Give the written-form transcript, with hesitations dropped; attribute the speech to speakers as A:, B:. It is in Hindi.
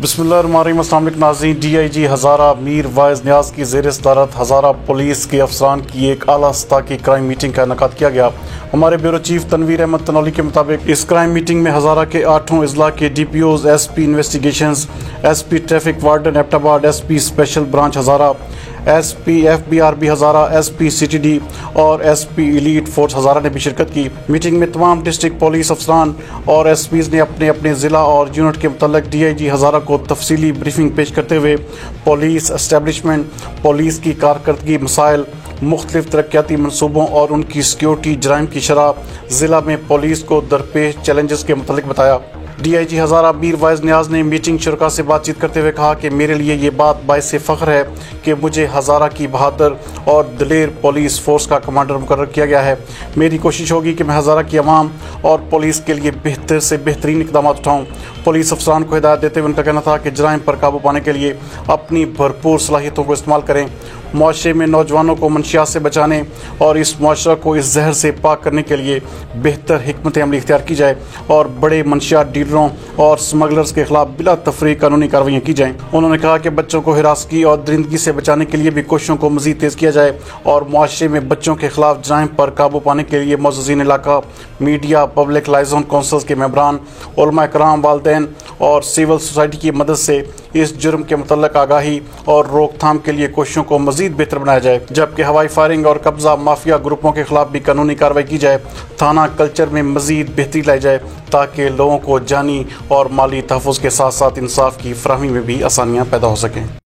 A: बिस्मिल्लाहिर्रहमानिर्रहीम। अस्सलाम वालेकुम नाज़रीन। DIG हज़ारा मीर वाइज न्याज की ज़ेर सदारत हज़ारा पुलिस के अफसरान की एक आला सतह की क्राइम मीटिंग का इनेकाद किया गया। हमारे ब्यूरो चीफ तनवीर अहमद तनौली के मुताबिक इस क्राइम मीटिंग में हज़ारा के 8 अजला के DPOs, SP investigations, SP traffic warden Abbottabad, SP special branch Hazara, SP FBRB Hazara, SP CTD और SP एलीट फोर्स हज़ारा ने भी शिरकत की। मीटिंग में तमाम डिस्ट्रिक्ट पुलिस अफसरान और SPs ने अपने अपने ज़िला और यूनिट के मुतल्लिक़ DIG हज़ारा को तफसीली ब्रीफिंग पेश करते हुए पुलिस एस्टेब्लिशमेंट, पुलिस की कारकर्दगी, मसाइल, मुख्तलिफ तरक्याती मनसूबों और उनकी सिक्योरिटी जराइम की शरह, ज़िला में पुलिस को दरपेश चैलेंजेस के मुतल्लिक़ बताया। DIG हज़ारा मीर वाइज न्याज ने मीटिंग शुरा से बातचीत करते हुए कहा कि मेरे लिए ये बात बाइस फ़ख्र है कि मुझे हज़ारा की बहादुर और दिलेर पुलिस फोर्स का कमांडर मुकर्रर किया गया है। मेरी कोशिश होगी कि मैं हज़ारा की आवाम और पुलिस के लिए बेहतर से बेहतरीन इक़दाम उठाऊँ। पुलिस अफसरान को हिदायत देते हुए उनका कहना था कि जराइम पर काबू पाने के लिए अपनी भरपूर सलाहियतों को इस्तेमाल करें। मुआशरे में नौजवानों को मंशियात से बचाने और इस मुआशरा को इस जहर से पाक करने के लिए बेहतर हिकमत अमली इख्तियार की जाए और बड़े मंशियात डीलरों और स्मगलर्स के खिलाफ बिला तफरीक कानूनी कार्रवाइयाँ की जाएँ। उन्होंने कहा कि बच्चों को हिरासगी और दरिंदगी से बचाने के लिए भी कोशिशों को मज़ीद तेज़ किया जाए और मुआशरे में बच्चों के खिलाफ जराइम पर काबू पाने के लिए मुअज़्ज़िज़ीन इलाका, मीडिया, पब्लिक लाइज़न काउंसिल्स के मेंबरान, उलमा कराम, वालिदैन और सिविल सोसाइटी की मदद से इस जुर्म के मुतल्लिक़ आगाही और रोकथाम के लिए कोशिशों को मज़ीद बेहतर बनाया जाए, जबकि हवाई फायरिंग और कब्जा माफिया ग्रुपों के खिलाफ भी कानूनी कार्रवाई की जाए। थाना कल्चर में मज़ीद बेहतरी लाई जाए ताकि लोगों को जानी और माली तहफ़्फ़ुज़ के साथ साथ इंसाफ की फराहमी में भी आसानियाँ पैदा हो सकें।